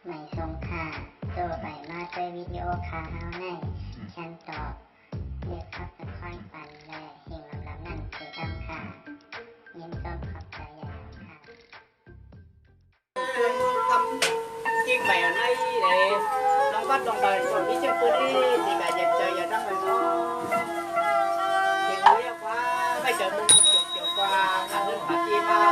ไม่ทรงค่าตัวใบมาด้วยวิดีโอคาเฮาในฉันตอบเลือกขับเป็นค่อยปันและเฮงลำนั่นคือดำค่ะยินต้นขอบใจใหญ่ค่ะทำจริงแบบไหนเลยน้องวัดลองไปก่อนที่จะพูดที่แบบอยากเจออยากนั่งไปเนาะเห็นเรียกว่าไม่เจอมึงเกี่ยวกว่าการเรื่องปาร์ตี้เปล่า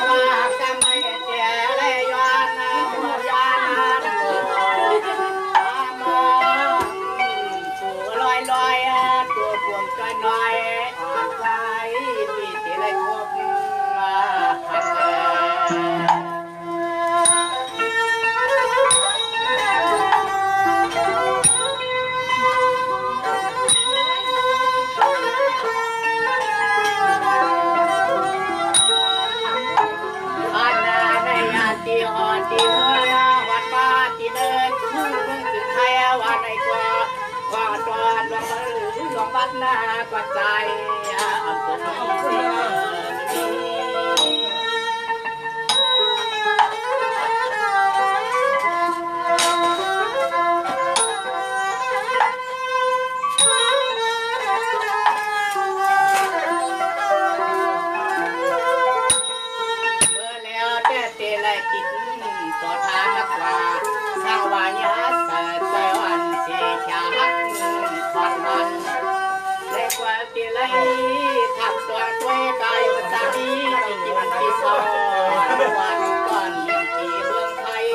ว่าจำไม่เสียเลยย้อนนะหัวยานนะมาชูลอยตัวพวงใจหน่อยอ่อนใจปีติเลยครบมาหักตีอ่อนตีเมื่อวัดบ้านตีเนินทุ่งเมืองสุดไทยวันไหนกว่าตัวดวงมือดวงวัดหน้ากว่าใจอำเภอจิตต่อทางนักว่าสร้างวายาสใจวันเสียชาหักขอนมันเล็กว่าตีไลทับตัวตัวกายวัตาดีจิตวันที่สองวันก่อนยังที่เมืองไทย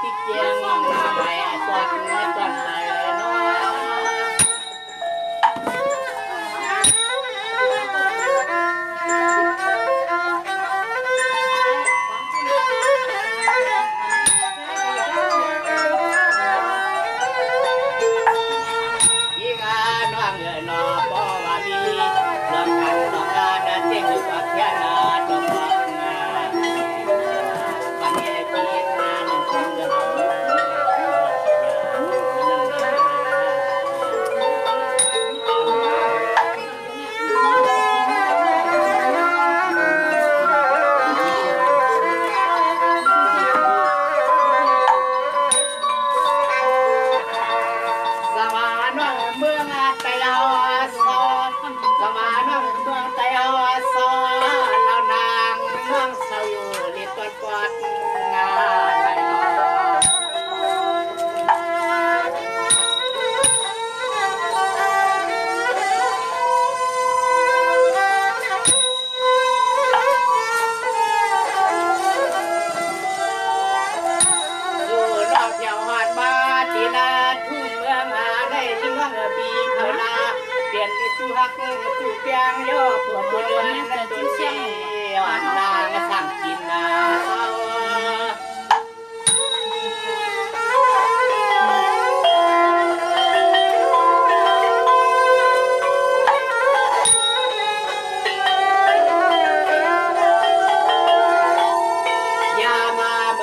ติเกียงไปกวาดเงินกันเลยน้อีกาน้องเงินนอปอวามีลองกันลองงานเจ๊งกว่าเทียนาตบงานปัญญาจีนงานคงเงินจูฮักจูเปียงย่อปวดตัวเดือนนั่นตัวเชี่ยวานางสั่งกินนาอย่ามาเบ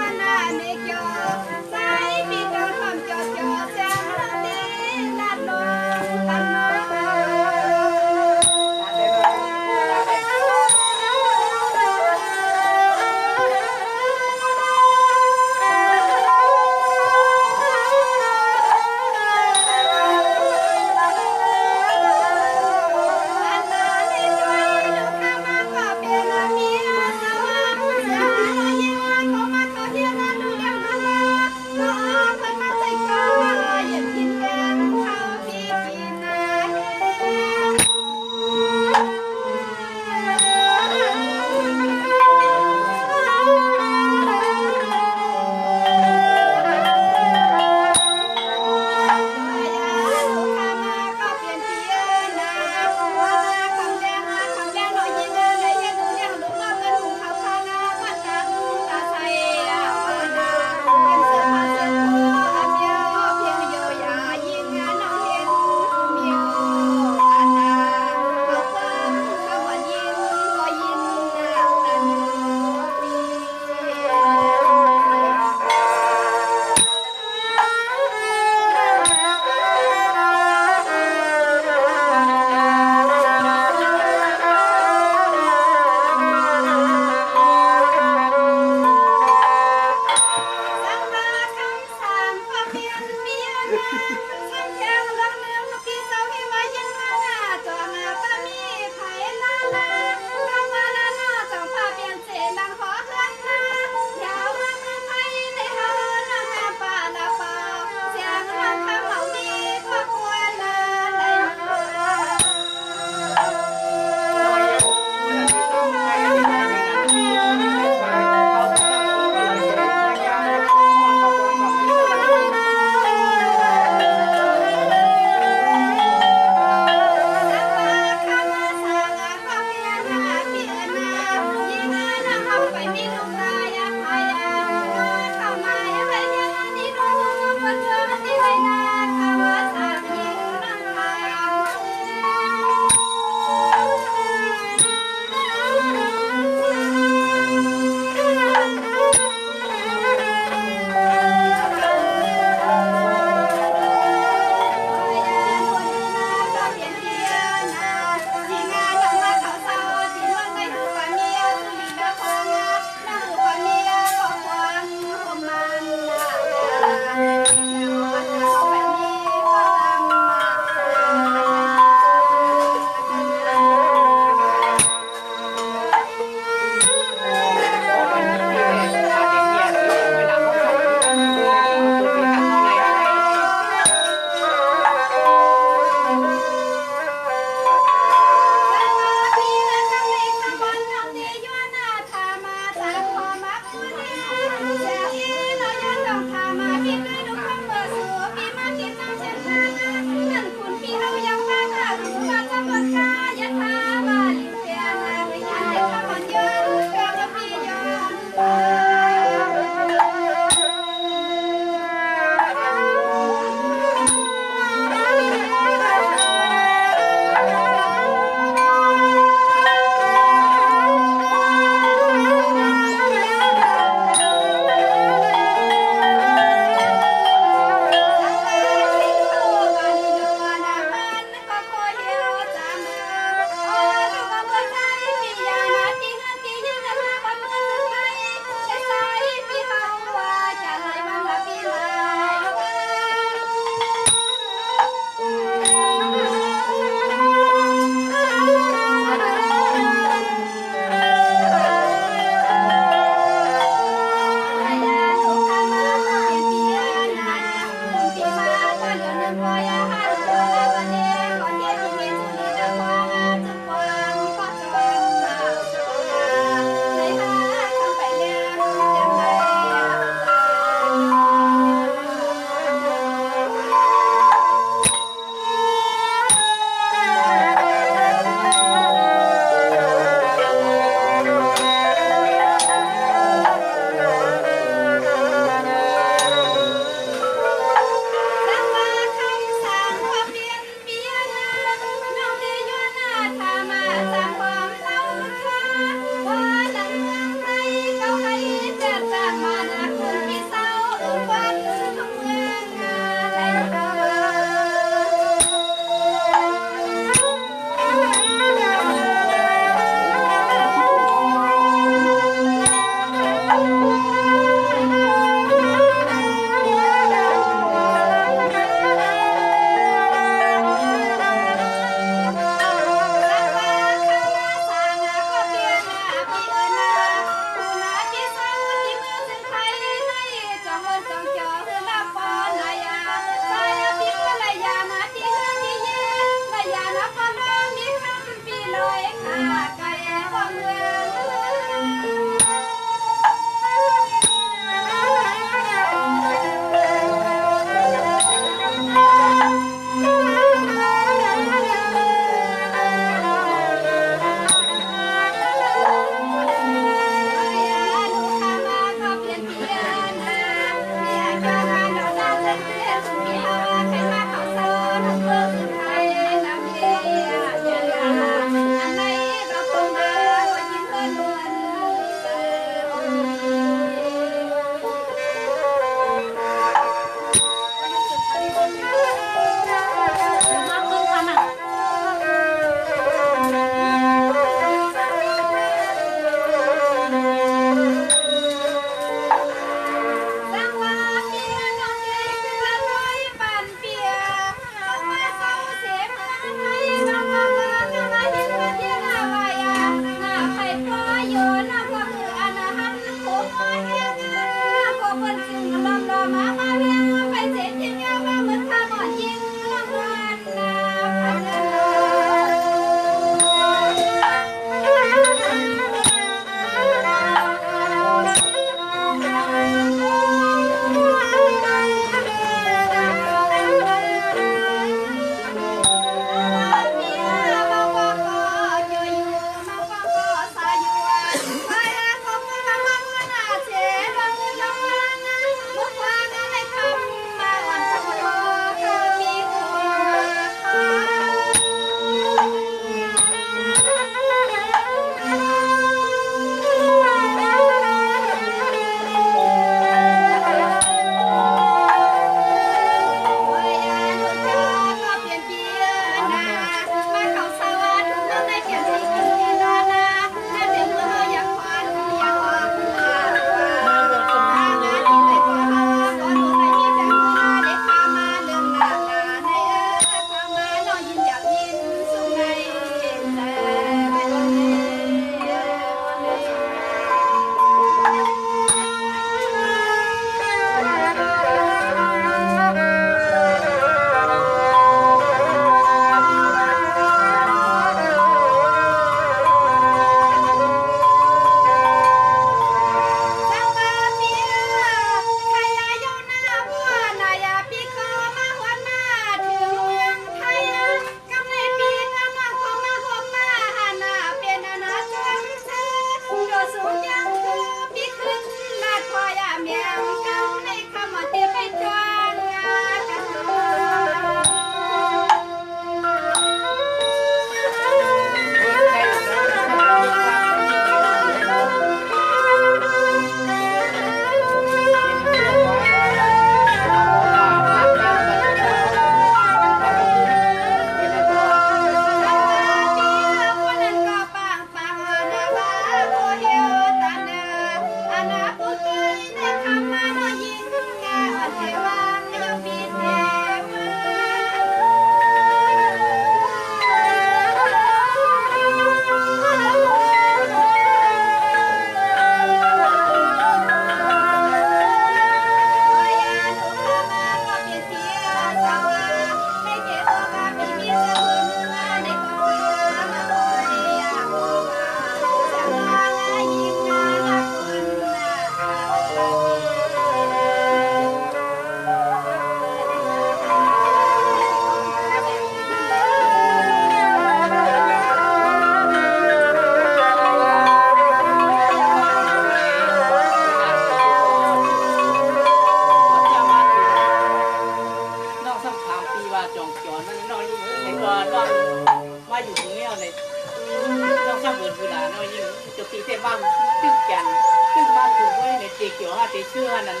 ชื่อนั้น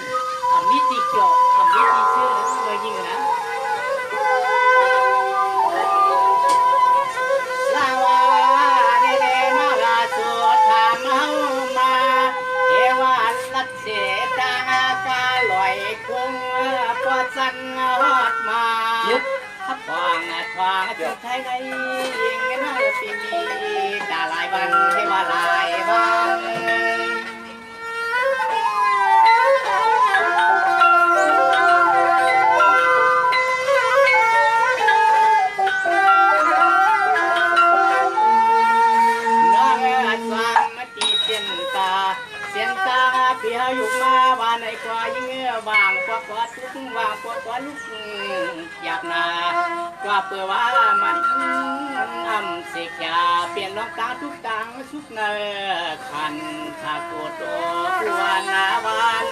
อมิติเกี่ยวอมิติชื่อเคยยิงนะลาวาเดเดนาลาสุธาเมามาเอวาลัดเสดากาลอยคุ้งปวดสันฮอดมาทับวางทวางจุดไทยไงยิงกันให้ปีนี้ตาลายวันเทวาลายวันเสียงตาเพียวอยู่มาบ้านในกว่ายิ่งบางกว่ากว่าทุกว่างกว่ากว่าลุกอยากนากว่าเปื่อว่ามันเสียขยาเปลี่ยนลองตาทุกตังทุกเนอขันถ้าโกรธตัวกลัวนาวัน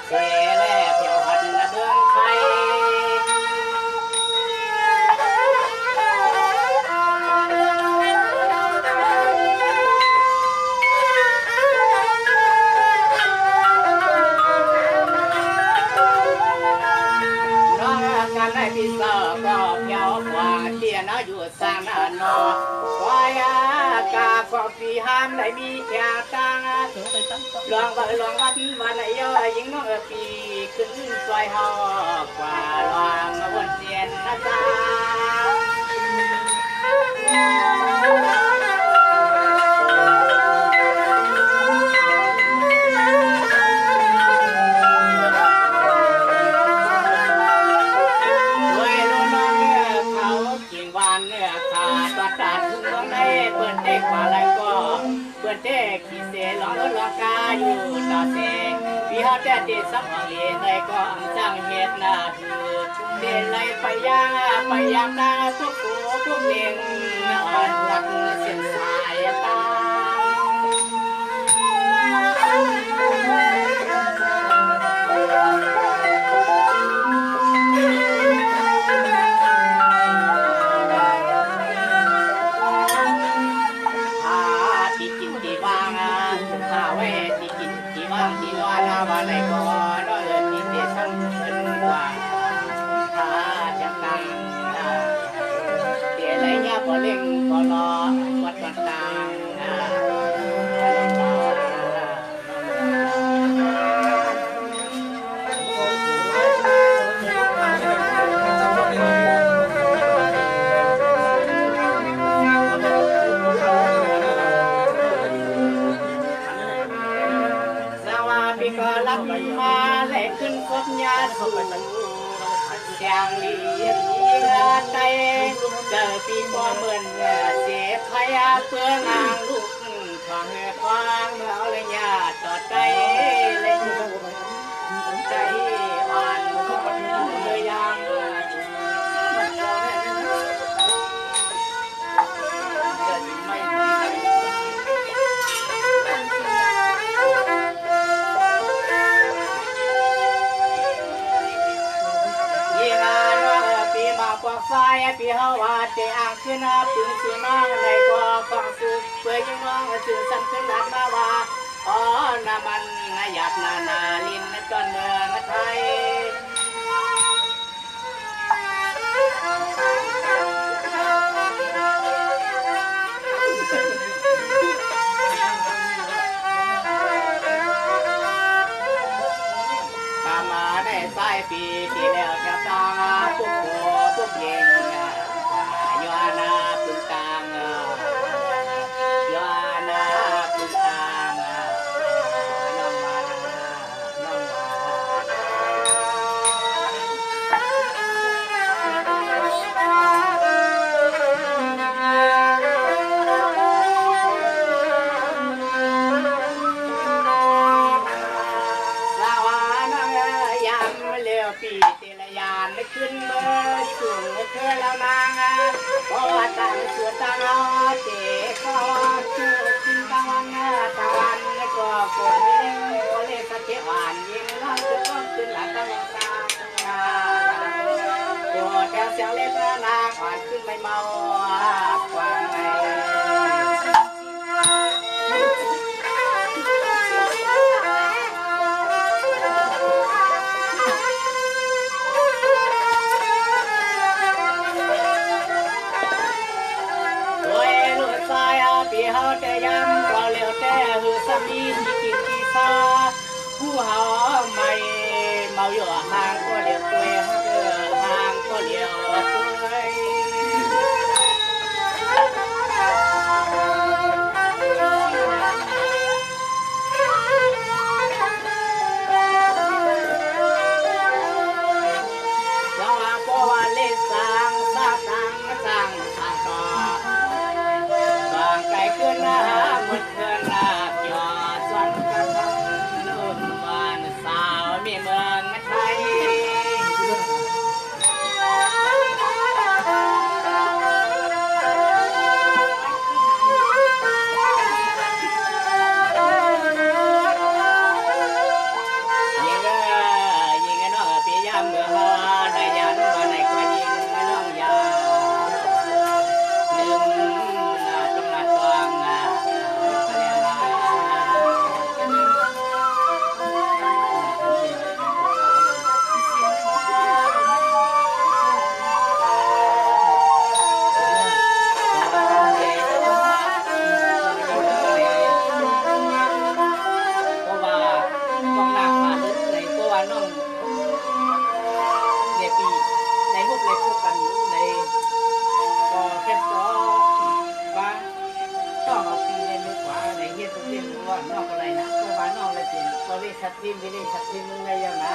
เสล สร้างนานอวายากาขอปีห้ามไหลมีแค่ตังลองวัดวันไหนย่อยิงน้องปีขึ้นซอยหอกว่าลองมาวนเสียนนะจ๊ะขี้เสลองลองกาอยู่ตาเสพี่ฮาแต่เดสังเลียในก็สร้างเหตุนาคือเดไลไปย่างนาทุกโกทุกเลียงอ่อนหลักเส้นสายตาที่ว่านาวันไหนก็น้อยที่เด็ดทั้งเป็นว่าถ้าจะตั้งเดี๋ยวไรเงี้ยพอเล่งพอรอวัดวัดต่างก็รับมาและขึ้นคบยาสูบเสียงลีใจเจอปีก็เหมือนเสียพยาเพื่องางลูกทางความเอาเลยยาต่อใจเลยใจอ่อนเลยยังไฟพี่เฮาว่าเตอ่างขึ้นปืนสุน้องในก็ฟังสุกเพื่อยังน้องสื่อสั่นขึ้นหลัดมาว่าอ๋อน้ำมันหยาดนาลินจนเมืองไทยตามมาได้สายปีที่แล้วจะตาพวกโบพวกเย็นยานาปุตตังยานาปุตตังน้องมาน้องสาวน้องยามเลี้ยวปีเตลยานได้ขึ้นเมื่อสูงเธอแล้วนางเพราะว่าตั้งสวดตั้งเจ๊ก็เจอขึ้นตะวันก็โกรธไม่เล่นก็เล่นสักเจ้าอ่านยิงน้องจะต้องขึ้นหลังตะวันตาโกรธแต่เสียงเล่นนางอ่อนขึ้นไม่เมากว่าไงปีเฮาแต่ยำเราเลี้ยวแต่หือสามีที่กินที่ซาผู้เฮาไม่เมาอยู่ห่างก็เลี้ยวตัวห่างก็เลี้ยวตัวว่าเพราะว่าเล่นสร้างต่อไก่ขึ้นหน้าหมดเพื่อนหน้าหยอดสวนกระทำนุ่มหวานสาวมีเมืองไทย เป็นบริษัททีมบริษัททีมมึงไงยังนะ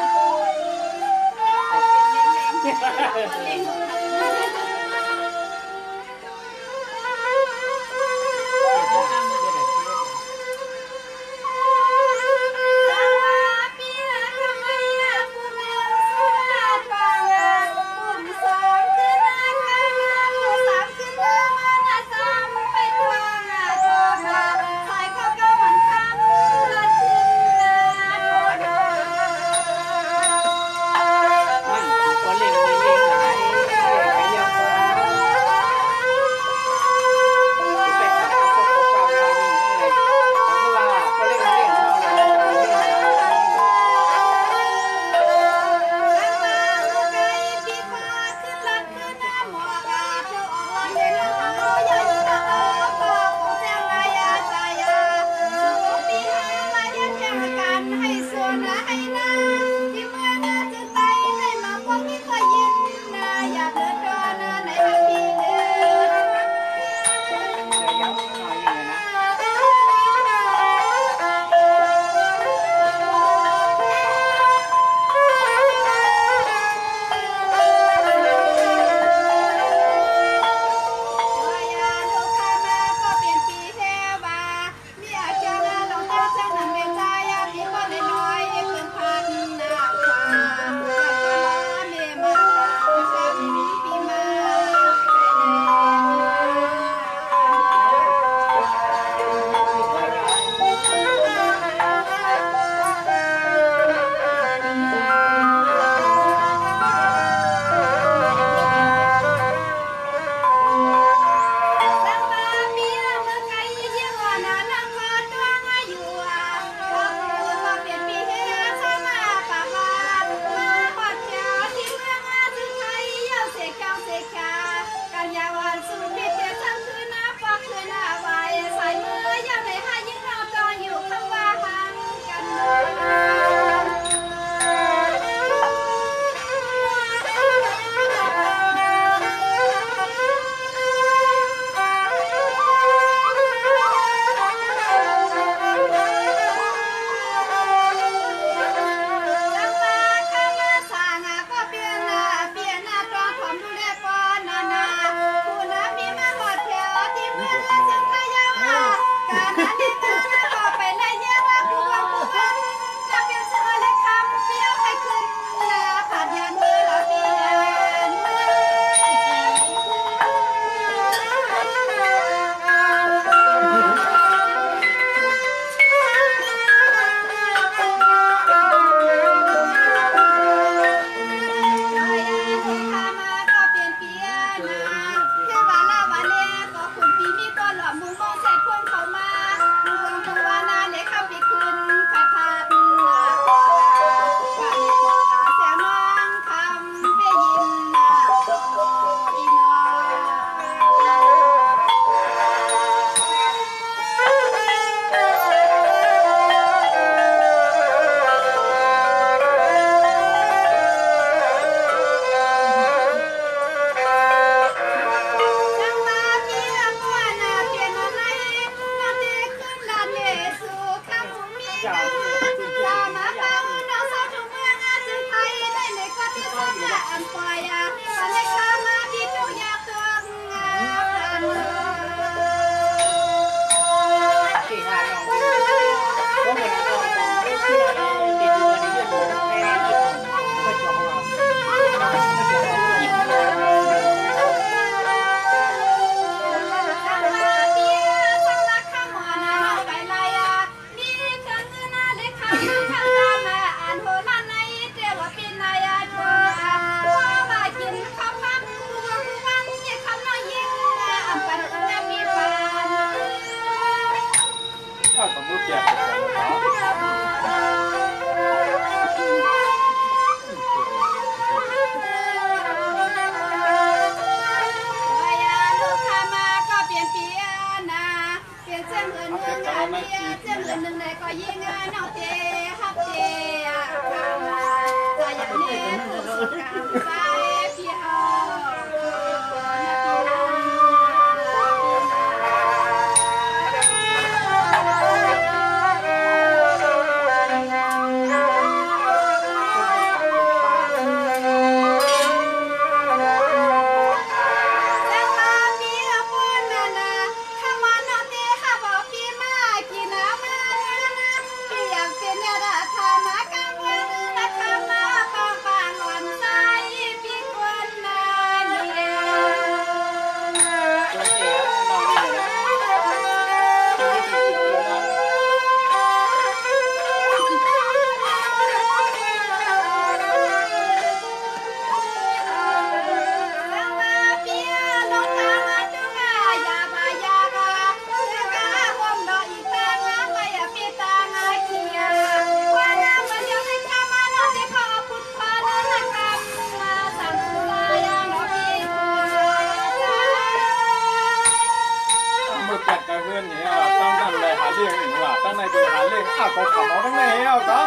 ตั้งในบริหารเลยอ้าวก็ขับเอาตั้งในเอาก็